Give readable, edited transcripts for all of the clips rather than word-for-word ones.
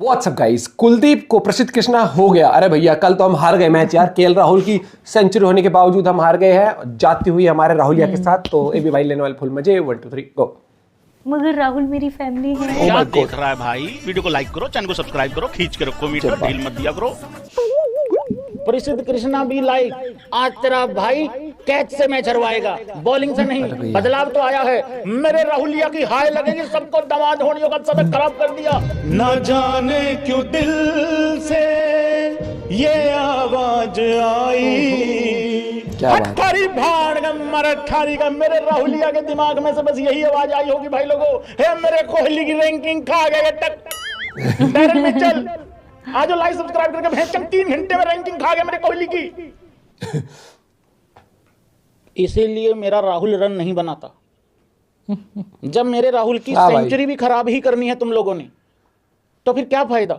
WhatsApp guys, Kuldeep को प्रसिद्ध कृष्णा हो गया। अरे भैया कल तो हम हार गए मैच यार। केएल राहुल की सेंचुरी होने के बावजूद हम हार गए हैं जाती हुई हमारे राहुलिया के साथ। तो एबी भाई लेने वाले फुल मजे। 1 2 3 गो। मगर राहुल मेरी फैमिली है। क्या देख रहा है भाई? वीडियो को लाइक करो, चैनल को सब्सक्राइब करो, खींच के रखो मीटर, ढील मत दिया करो। प्रसिद्ध कृष्णा भी लाइक आज तेरा भाई कैच से मैच हरवाएगा, बॉलिंग से नहीं। बदलाव तो आया है। मेरे राहुलिया की हाय लगेगी सबको। दमाद होने का शतक खराब कर दिया। न जाने क्यों दिल से ये आवाज आई। अठारी भाड़ का मराठारी का मेरे राहुलिया के दिमाग में से बस यही आवाज आई होगी भाई लोगों। हे मेरे कोहली की रैंकिंग खा गए टक। डैरेन मिचेल आज लाइव सब्सक्राइब करके भैंचन 3 घंटे में रैंकिंग खा गया मेरे कोहली की। इसीलिए मेरा राहुल रन नहीं बनाता। जब मेरे राहुल की सेंचुरी भी खराब ही करनी है तुम लोगों ने, तो फिर क्या फायदा?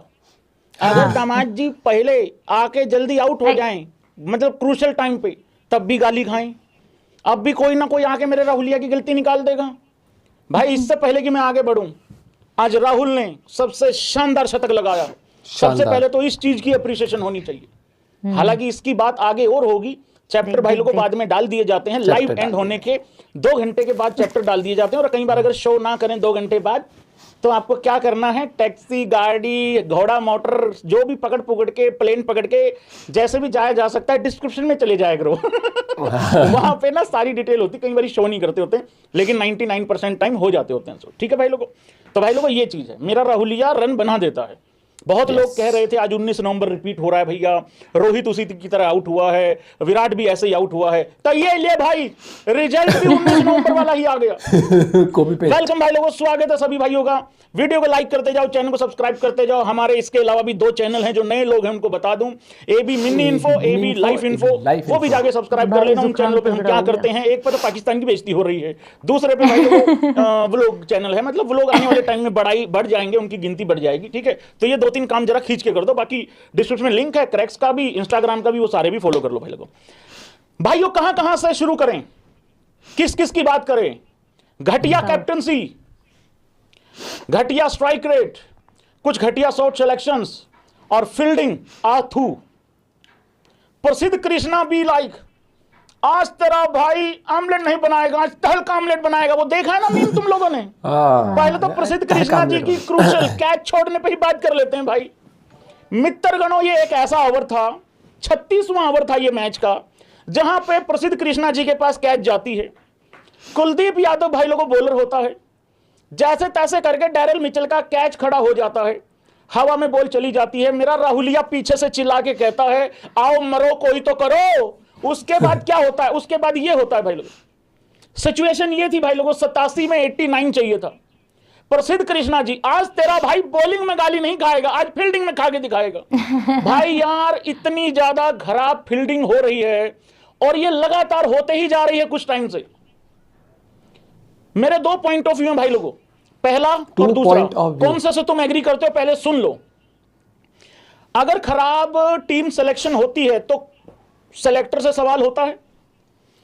अगर दामाद जी पहले आके जल्दी आउट हो जाएं, मतलब क्रूशल टाइम पे, तब भी गाली खाएं। अब भी कोई ना कोई आके मेरे राहुलिया की गलती निकाल देगा भाई। इससे पहले कि मैं आगे बढ़ूं, आज राहुल ने सबसे शानदार शतक लगाया। सबसे पहले तो इस चीज की अप्रिसिएशन होनी चाहिए। हालांकि इसकी बात आगे और होगी। चैप्टर भाई लोगों को बाद में डाल दिए जाते हैं। लाइव एंड होने के 2 घंटे के बाद चैप्टर डाल दिए जाते हैं। और कई बार अगर शो ना करें 2 घंटे बाद, तो आपको क्या करना है, टैक्सी, गाड़ी, घोड़ा, मोटर, जो भी पकड़ के, प्लेन पकड़ के, जैसे भी जाया जा सकता है, डिस्क्रिप्शन में चले जाया करो। वहां पे ना सारी डिटेल होती। कई बार शो नहीं करते होते, लेकिन 99% टाइम हो जाते होते हैं। ठीक है भाई लोगों। तो भाई लोगों ये चीज है, मेरा राहुलिया रन बना देता है। बहुत लोग कह रहे थे आज 19 नवंबर रिपीट हो रहा है भैया, रोहित उसी की तरह आउट हुआ है, विराट भी ऐसे ही आउट हुआ है। तो ये ले भाई, रिजल्ट भी 19 नवंबर वाला ही आ गया। वेलकम भाई लोगों, स्वागत है सभी भाइयों का। वीडियो को लाइक करते जाओ, चैनल को सब्सक्राइब करते जाओ। हमारे इसके अलावा भी 2 चैनल हैं जो नए लोग हैं उनको बता दूं, AB mini info, AB life info, वो भी जाके सब्सक्राइब कर लेना। उन चैनलों पे हम क्या करते हैं, एक पर तो पाकिस्तान की बेइज्जती हो रही है, दूसरे पे भाई लोगों व्लॉग चैनल है। मतलब व्लॉग आने वाले टाइम में बढ़ जाएंगे, उनकी गिनती बढ़ जाएगी। ठीक है, तो ये 2-3 काम जरा खींच के कर दो। बाकी डिस्क्रिप्शन में लिंक है क्रैक्स का भी, इंस्टाग्राम का भी, वो सारे भी फॉलो कर लो भाई लोगों। भाइयों कहां से शुरू करें, किस किस की बात करें? घटिया कैप्टनसी, घटिया स्ट्राइक रेट, कुछ घटिया शॉट सिलेक्शंस और फील्डिंग आथू। प्रसिद्ध कृष्णा बी लाइक आज तेरा भाई आमलेट नहीं बनाएगा, आज तहलका आमलेट बनाएगा। वो देखा है ना मीम तुम लोगों ने? पहले तो प्रसिद्ध कृष्णा जी की क्रूशल कैच छोड़ने पे ही बात कर लेते हैं भाई। मित्रगणों, ये एक ऐसा ओवर था, 36वां ओवर था ये मैच का, जहां पे प्रसिद्ध कृष्णा जी के पास कैच जाती है। कुलदीप यादव भाई लोगों बॉलर होता है, जैसे तैसे करके डैरेल मिचेल का कैच खड़ा हो जाता है, हवा में बॉल चली जाती है। मेरा राहुलिया पीछे से चिल्ला के कहता है आओ मरो कोई तो करो। उसके बाद क्या होता है? उसके बाद ये होता है भाई लोगों, सिचुएशन ये थी भाई लोगों, 87 में 89 चाहिए था। प्रसिद्ध कृष्णा जी आज तेरा भाई बॉलिंग में गाली नहीं खाएगा, आज फील्डिंग में खा के दिखाएगा। भाई यार इतनी ज्यादा खराब फील्डिंग हो रही है और ये लगातार होते ही जा रही है कुछ टाइम से। मेरे 2 पॉइंट ऑफ व्यू हैं भाई लोगों, पहला और दूसरा। कौन सा से तुम एग्री करते हो पहले सुन लो। अगर खराब टीम सिलेक्शन होती है तो सेलेक्टर से सवाल होता है।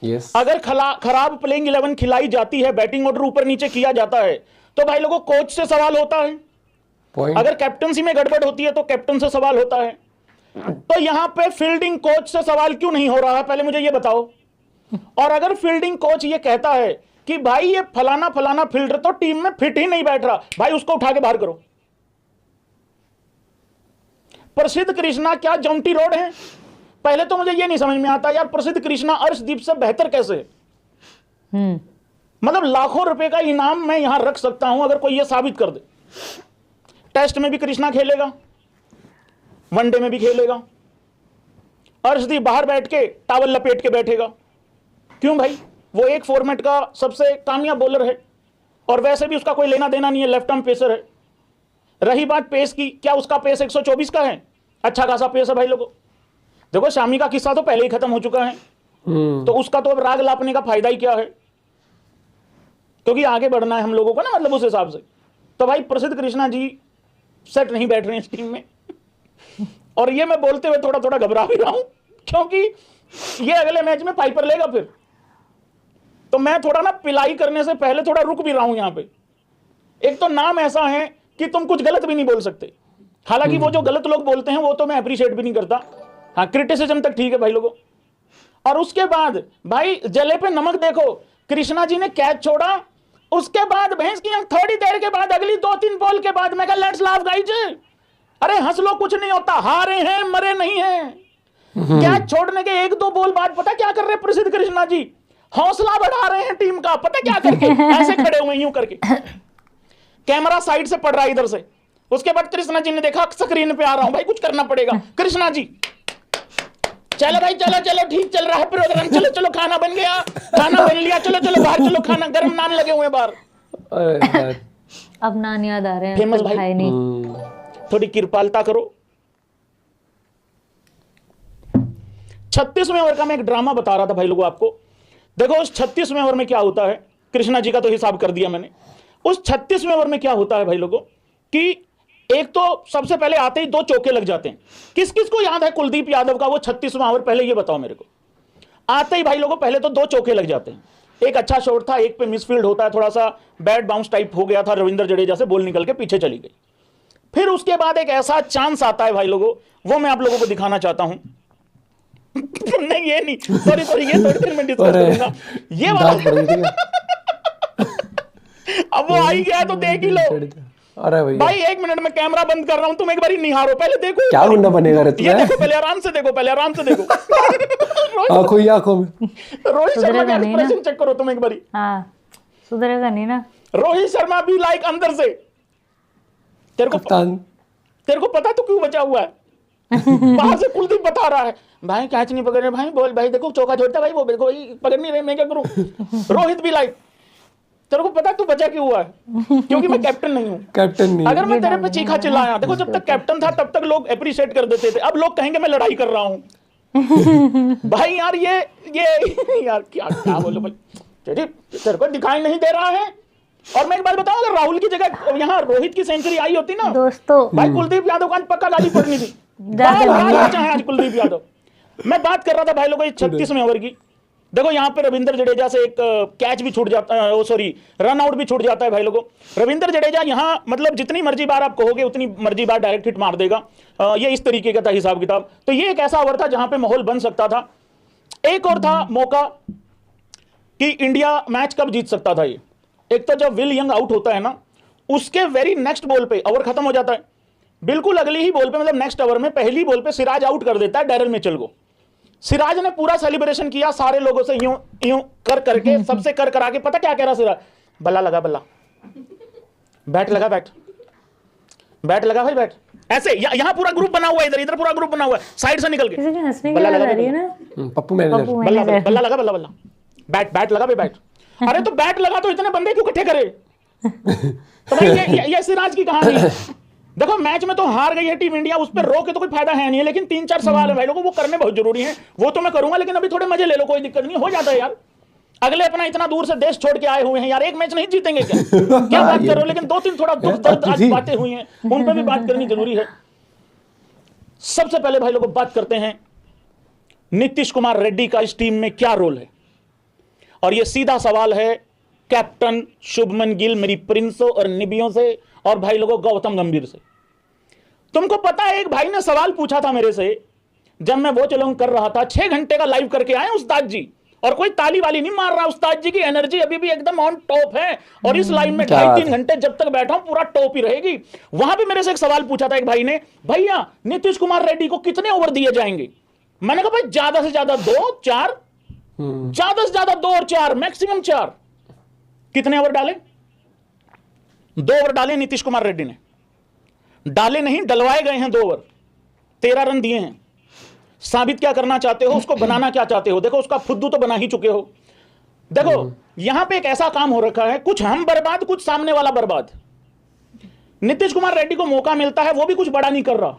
yes. अगर खराब प्लेइंग 11 खिलाई जाती है, बैटिंग ऑर्डर ऊपर नीचे किया जाता है, तो भाई लोगों कोच से सवाल होता है। अगर कैप्टनसी में गड़बड़ होती है तो कैप्टन से सवाल होता है। तो यहां पे फील्डिंग कोच से सवाल क्यों नहीं हो रहा है, पहले मुझे ये बताओ। और अगर फील्डिंग कोच ये कहता है कि भाई ये फलाना फील्डर तो टीम में फिट ही नहीं बैठ रहा, भाई उसको उठा के बाहर करो। प्रसिद्ध कृष्णा क्या जॉन्टी रोड है? पहले तो मुझे ये नहीं समझ में आता यार, प्रसिद्ध कृष्णा अर्शदीप से बेहतर कैसे? मतलब लाखों रुपए का इनाम मैं यहां रख सकता हूं अगर कोई ये साबित कर दे। टेस्ट में भी कृष्णा खेलेगा, वनडे में भी खेलेगा। अर्शदीप बाहर बैठ के टावल लपेट के बैठेगा। क्यों भाई? वो एक फॉर्मेट का सबसे कामयाब बॉलर है और वैसे भी उसका कोई लेना देना नहीं है, लेफ्ट आर्म पेसर है। रही बात पेस की, क्या उसका पेस 124 का है? अच्छा खासा पेस है भाई लोगों। देखो शामी का किस्सा तो पहले ही खत्म हो चुका है, तो उसका तो अब राग लापने का फायदा ही क्या है, क्योंकि आगे बढ़ना है हम लोगों को ना, मतलब उस हिसाब से। तो भाई प्रसिद्ध कृष्णा जी सेट नहीं बैठ रहे हैं इस टीम में। और ये मैं बोलते हुए थोड़ा थोड़ा घबरा भी रहा हूं, क्योंकि ये अगले मैच में पाइपर लेगा फिर। तो मैं थोड़ा ना पिलाई करने से पहले थोड़ा रुक भी रहा हूं यहां पे। एक तो नाम ऐसा है कि तुम कुछ गलत भी नहीं बोल सकते। हालांकि वो जो गलत लोग बोलते हैं वो तो मैं अप्रिशिएट भी नहीं करता। हाँ, क्रिटिसिज्म तक ठीक है भाई लोगों। और उसके बाद भाई जले पे नमक देखो, कृष्णा जी ने कैच छोड़ा, उसके बाद भैंस की आंख थोड़ी देर के बाद अगली 2-3 बॉल के बाद मैं कहा लेट्स लाफ गाइज, अरे हंस लो, कुछ नहीं होता, हारे हैं मरे नहीं हैं। कैच छोड़ने के 1-2 बॉल बाद पता क्या कर रहे हैं प्रसिद्ध कृष्णा जी, हौसला बढ़ा रहे हैं टीम का, पता क्या करके, ऐसे खड़े हुए यूं करके, कैमरा साइड से पड़ रहा है इधर से। उसके बाद कृष्णा जी ने देखा स्क्रीन पे आ रहा हूं भाई, कुछ करना पड़ेगा, कृष्णा जी चलो भाई, चलो चलो ठीक चल रहा है प्रोग्राम, चलो चलो खाना बन गया, खाना बन लिया, चलो चलो बाहर चलो, खाना गर्म नान लगे हुए बाहर। अब नान याद आ रहे हैं, फेमस कल भाई। खाए नहीं। थोड़ी कृपालता करो। 36वें ओवर का मैं एक ड्रामा बता रहा था भाई लोगों आपको। देखो उस 36वें ओवर में क्या होता है, कृष्णा जी का तो हिसाब कर दिया मैंने। उस 36वें ओवर में क्या होता है भाई लोगों कि एक तो सबसे पहले आते ही 2 चौके लग जाते हैं। किस किस को याद है कुलदीप यादव का वो 36वां ओवर, पहले ये बताओ मेरे को। आते ही भाई लोगों पहले तो 2 चौके लग जाते हैं। एक अच्छा शॉट था, एक पे मिसफील्ड होता है, थोड़ा सा बैट बाउंस टाइप हो गया था, रविंद्र जडेजा से बॉल निकल के पीछे चली गई। फिर उसके बाद एक ऐसा चांस आता है भाई लोगों, वो मैं आप लोगों को दिखाना चाहता हूं। नहीं ये नहीं, सॉरी ये थोड़ी देर में डिस्कस करूंगा, ये वाला। अब वो आई गया तो देख ही लो। अरे भाई 1 मिनट में कैमरा बंद कर रहा हूं, तुम एक बार निहारो, पहले देखो क्या गुंडा बनेगा रे तू, ये देखो, पहले आराम से देखो, पहले आराम से देखो। आंखों ही आंखों में रोहित शर्मा का एक्सप्रेशन चेक करो तुम एक बारी। हाँ सुधरेगा नहीं ना। रोहित शर्मा भी लाइक अंदर से, तेरे को पता तो क्यों बचा हुआ है? बाहर से कुलदीप बता रहा है भाई कैच नहीं पकड़ रहे भाई, बोल भाई देखो चौका छोड़ता भाई, वो देखो पकड़ नहीं रहे, मैं क्या करूं? रोहित भी लाइक, तेरे को पता तू बचा क्यों हुआ है? क्योंकि मैं कैप्टन नहीं हूं। कैप्टन नहीं, अगर मैं तेरे पे चीखा चिल्लाया, देखो जब तक कैप्टन था तब तक लोग अप्रिशिएट कर देते थे, अब लोग कहेंगे मैं लड़ाई कर रहा हूं। भाई यार ये यार क्या बोलो भाई, तेरे को दिखाई नहीं दे रहा है। और मैं एक बात बताऊं, अगर राहुल की जगह यहाँ रोहित की सेंचुरी आई होती ना दोस्तों, भाई कुलदीप यादव का पक्का गाली पड़नी थी। आज कुलदीप यादव, मैं बात कर रहा था भाई लोगों 36वें ओवर की। देखो यहाँ पे रविंद्र जडेजा से एक कैच भी छूट जाता है, सॉरी रन आउट भी छूट जाता है भाई लोगों। रविंद्र जडेजा यहाँ मतलब जितनी मर्जी बार आप कहोगे उतनी मर्जी बार डायरेक्ट हिट मार देगा, ये इस तरीके का था हिसाब किताब। तो ये एक ऐसा ओवर था जहां पे माहौल बन सकता था। एक और था मौका कि इंडिया मैच कब जीत सकता था ये। एक तो जब विल यंग आउट होता है ना, उसके वेरी नेक्स्ट बॉल पे ओवर खत्म हो जाता है, बिल्कुल अगली ही बॉल पे मतलब नेक्स्ट ओवर में पहली बॉल पे सिराज आउट कर देता है डैरेल मिचेल को। सिराज ने पूरा सेलिब्रेशन किया सारे लोगों से, यूं यूं कर करके, सबसे कर करा के, पता क्या कह रहा सिराज, बल्ला लगा बल्ला, बैट लगा बैट, बैट लगा भाई बैट, ऐसे यहां पूरा ग्रुप बना हुआ है, इधर इधर पूरा ग्रुप बना हुआ है, साइड से निकल के किसी के हंसने की आवाज आ रही है ना। पप्पू मैनेजर, बल्ला बल्ला लगा बल्ला बल्ला, बैट बैट लगा भाई बैट। अरे तो बैट लगा तो इतने बंदे क्यों इकट्ठे करे? तो भाई ये सिराज की कहानी है। देखो मैच में तो हार गई है टीम इंडिया, उस पर रो के तो कोई फायदा है नहीं है, लेकिन 3-4 सवाल है भाई लोगों, वो करने बहुत जरूरी है, वो तो मैं करूंगा, लेकिन अभी थोड़े मजे ले लो, कोई दिक्कत नहीं, हो जाता है यार। अगले अपना इतना दूर से देश छोड़ के आए हुए हैं यार, एक मैच नहीं जीतेंगे क्या? क्या बात कर रहे हो? लेकिन 2-3 थोड़ा दुख दर्द आज बातें हुई हैं, उन पर भी बात करनी जरूरी है। सबसे पहले भाई लोगों बात करते हैं नीतीश कुमार रेड्डी का इस टीम में क्या रोल है, और ये सीधा सवाल है कैप्टन शुभमन गिल, मेरी प्रिंसों और निबियों से, और भाई लोगों गौतम गंभीर से। तुमको पता है एक भाई ने सवाल पूछा था मेरे से, जब मैं वो चलोंग कर रहा था, 6 घंटे का लाइव करके आए उस्ताद जी, और कोई ताली वाली नहीं मार रहा, उस्ताद जी की एनर्जी अभी भी एकदम ऑन टॉप है, और इस लाइव में 2.5-3 घंटे जब तक बैठा हूं पूरा टॉप ही रहेगी। वहां भी मेरे से एक सवाल पूछा था एक भाई ने, भैया नीतीश कुमार रेड्डी को कितने ओवर दिए जाएंगे? मैंने कहा भाई ज्यादा से ज्यादा 2-4, ज्यादा से ज्यादा 2 और 4, मैक्सिमम 4। कितने ओवर डाले? 2 ओवर डाले नीतीश कुमार रेड्डी ने, डाले नहीं डलवाए गए हैं 2 ओवर, 13 रन दिए हैं। साबित क्या करना चाहते हो, उसको बनाना क्या चाहते हो? देखो उसका फुद्दू तो बना ही चुके हो। देखो यहां पे एक ऐसा काम हो रखा है, कुछ हम बर्बाद कुछ सामने वाला बर्बाद। नीतीश कुमार रेड्डी को मौका मिलता है, वो भी कुछ बड़ा नहीं कर रहा,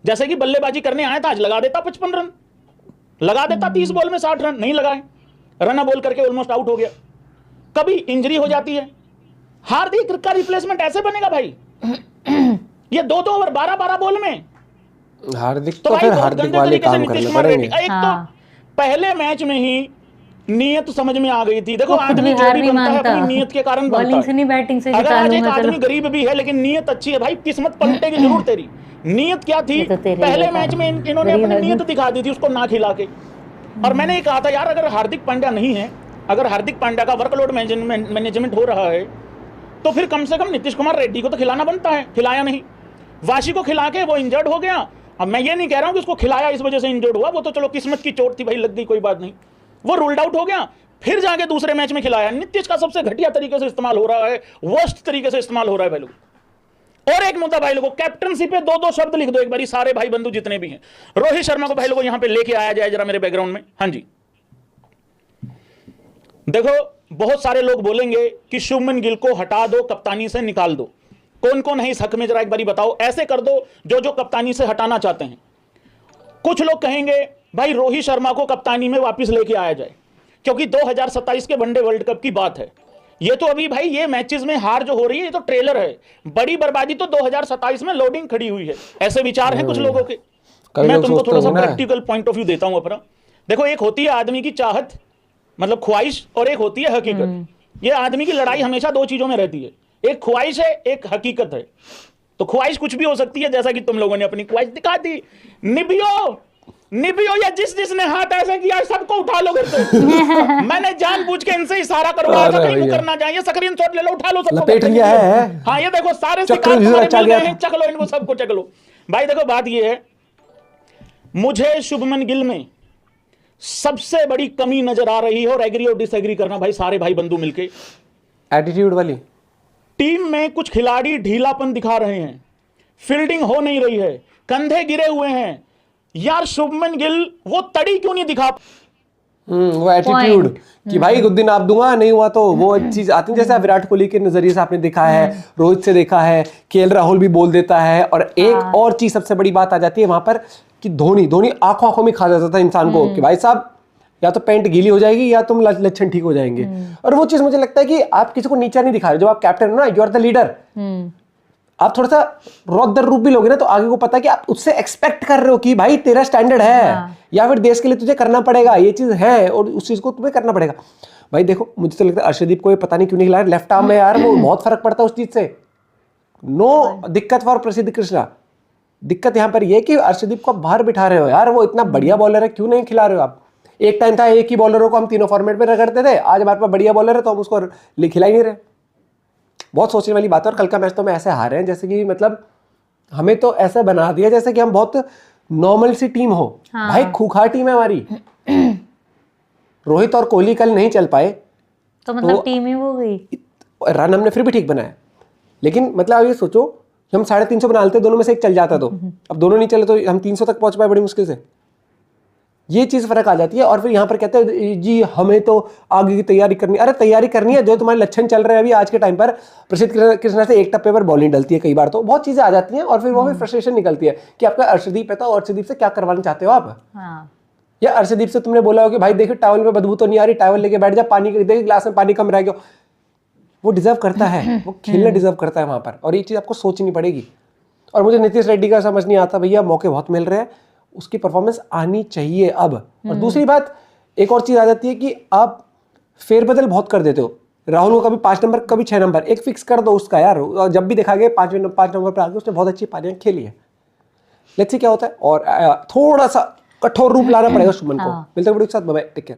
जैसे कि बल्लेबाजी करने आया था, आज लगा देता 55 रन, लगा देता 30 बॉल में 60 रन, नहीं लगाए, रन बॉल करके ऑलमोस्ट आउट हो गया। कभी इंजरी हो जाती है, हार्दिक का रिप्लेसमेंट ऐसे बनेगा भाई? ये 2-2 ओवर 12-12 बॉल में हार्दिक तो फिर हार्दिक वाले काम करने पड़ेंगे। एक तो पहले मैच में ही नियत समझ में आ गई थी। देखो आदमी जो भी बनता है अपनी नियत के कारण बनता है। बॉलिंग से नहीं बैटिंग से अगर आज एक निकालूंगा, आदमी गरीब भी है लेकिन नियत अच्छी है भाई, किस्मत पलटेगी जरूर तेरी। नीयत क्या थी? ये तो तेरे पहले लिए मैच था। में इन्होंने मेरी अपनी हरकत। नीयत दिखा दी थी उसको ना खिला के। और मैंने ये कहा था यार, अगर हार्दिक पांड्या नहीं है, अगर हार्दिक पांड्या का वर्कलोड मैनेजमेंट हो रहा है, तो फिर कम से कम नीतीश कुमार रेड्डी को तो खिलाना बनता है। खिलाया नहीं, वाशी को खिला के वो इंजर्ड हो गया। अब मैं ये नहीं कह रहा हूं कि उसको खिलाया इस वजह से इंजर्ड हुआ, वो तो चलो किस्मत की चोट थी भाई, लग गई, कोई बात नहीं, वो रूल्ड आउट हो गया। फिर जाके दूसरे मैच में खिलाया। नीतीश का सबसे घटिया तरीके से इस्तेमाल हो रहा है, वर्स्ट तरीके से इस्तेमाल हो रहा है भाई लोग। और एक मुद्दा भाई लोगों, कैप्टनसी पे दो शब्द लिख दो एक बारी, सारे भाई बंधु जितने भी हैं। रोहित शर्मा को भाई लोगों यहां पे लेके आया जाए जरा मेरे बैकग्राउंड में। हाँ जी, देखो बहुत सारे लोग बोलेंगे कि शुभमन गिल को हटा दो, कप्तानी से निकाल दो। कौन कौन है इस हक में, जरा एक बारी बताओ। ऐसे कर दो जो जो कप्तानी से हटाना चाहते हैं। कुछ लोग कहेंगे भाई रोहित शर्मा को कप्तानी में वापस लेके आया जाए, क्योंकि 2027 के वनडे वर्ल्ड कप की बात है। ये तो अभी भाई ये मैचेस में हार जो हो रही है ये तो ट्रेलर है, बड़ी बर्बादी तो 2027 में लोडिंग खड़ी हुई है। ऐसे विचार हैं कुछ लोगों के। मैं तुमको थोड़ा सा प्रैक्टिकल पॉइंट ऑफ व्यू देता हूं अपना। देखो, एक होती है आदमी की चाहत, मतलब ख्वाहिश, और एक होती है हकीकत। ये आदमी की लड़ाई हमेशा दो चीजों में रहती है, एक ख्वाहिश है, एक हकीकत है। तो ख्वाहिश कुछ भी हो सकती है, जैसा कि तुम लोगों ने अपनी ख्वाहिश दिखा दी, निभियो या जिसने हाथ ऐसे किया सबको उठा लो घर से। मैंने जानबूझ के इनसे इशारा करवाया था कहीं करना चाहिए, स्क्रीन शॉट ले लो, उठा लो, सबको लपेट लिया है। हाँ, ये देखो सारे चक्र शिकार भी तुम्हारे रचा मिल गया गए हैं, चक लो इनको, सबको चक लो। भाई देखो बात ये है, मुझे शुभमन गिल में सबसे बड़ी कमी नजर आ रही है, और एग्री और डिसएग्री करना भाई सारे भाई बंधु मिलके। एटीट्यूड वाली टीम में कुछ खिलाड़ी ढीलापन दिखा रहे हैं, फील्डिंग हो नहीं रही है, कंधे गिरे हुए हैं। यार शुभमन गिल वो तड़ी क्यों नहीं दिखा? वो एटीट्यूड कि भाई कुछ दिन आप दूंगा, नहीं हुआ तो वो चीज आती है। जैसे विराट कोहली के नजरिए से आपने देखा है, रोहित से देखा है, केएल राहुल भी बोल देता है। और एक और चीज सबसे बड़ी बात आ जाती है वहां पर कि धोनी आंखों में खा जाता था इंसान को कि भाई साहब या तो पैंट गीली हो जाएगी या तुम लक्षण ठीक हो जाएंगे। और वो चीज मुझे लगता है कि आप किसी को नीचा नहीं दिखा रहे। जब आप कैप्टन हो ना, यू आर द लीडर, आप थोड़ा सा रौद्र रूप भी लोगे ना तो आगे को पता है कि आप उससे एक्सपेक्ट कर रहे हो कि भाई तेरा स्टैंडर्ड है, या फिर देश के लिए तुझे करना पड़ेगा, ये चीज है और उस चीज को तुम्हें करना पड़ेगा। भाई देखो, मुझे तो लगता है अर्शदीप को पता नहीं क्यों नहीं खिला रहा, लेफ्ट आर्म में यार वो बहुत फर्क पड़ता है उस चीज से। नो दिक्कत फॉर प्रसिद्ध कृष्णा। दिक्कत यहाँ पर ये कि अर्शदीप को आप बाहर बिठा रहे हो यार, वो इतना बढ़िया बॉलर है, क्यों नहीं खिला रहे हो आप? एक टाइम था एक ही बॉलरों को हम तीनों फॉर्मेट में रगड़ते थे, आज हमारे पास बढ़िया बॉलर है तो हम उसको खिला ही नहीं रहे। बहुत सोचने वाली बात है। और कल का मैच तो हम ऐसे हारे हैं जैसे कि मतलब हमें तो ऐसा बना दिया जैसे कि हम बहुत नॉर्मल सी टीम हो। भाई खूंखार टीम है हमारी। रोहित और कोहली कल नहीं चल पाए तो मतलब टीम ही हो गई। रन हमने फिर भी ठीक बनाया, लेकिन मतलब अब ये सोचो हम 350 बना लेते, दोनों में से एक चल जाता तो अब दोनों नहीं चले तो हम 300 तक पहुंच पाए बड़ी मुश्किल से। ये चीज फर्क आ जाती है। और फिर यहाँ पर कहते हैं जी हमें तो आगे की तैयारी करनी। अरे तैयारी करनी है, जो तुम्हारे लक्षण चल रहे हैं अभी आज के टाइम पर, प्रसिद्ध कृष्णा से एक टप्पे पर बॉलिंग डलती है, कई बार तो बहुत चीजें आ जाती हैं और फिर वो भी फ्रस्ट्रेशन निकलती है कि आपका अर्शदीप है तो अर्शदीप से क्या करवाना चाहते हो आप। या अर्शदीप से तुमने बोला हो कि भाई देखो टावल में बदबू तो नहीं आ रही, टावल लेके बैठ जा, पानी देख ग्लास में पानी कम रह गया। वो डिजर्व करता है, वो खेलना डिजर्व करता है वहां पर, और ये चीज आपको सोचनी पड़ेगी। और मुझे नीतीश रेड्डी का समझ नहीं आता, भैया मौके बहुत मिल रहे हैं, उसकी परफॉर्मेंस आनी चाहिए अब। और दूसरी बात एक और चीज आ जाती है कि आप फेरबदल बहुत कर देते हो। राहुल को कभी 5 नंबर कभी 6 नंबर, एक फिक्स कर दो उसका यार। जब भी देखा गया 5 नंबर पर आगे उसने बहुत अच्छी पारियां खेली है। लेट्स सी क्या होता है। और थोड़ा सा कठोर रूप लाना पड़ेगा शुभमन को। मिलते हैं वीडियो के साथ, बाय बाय, टेक केयर।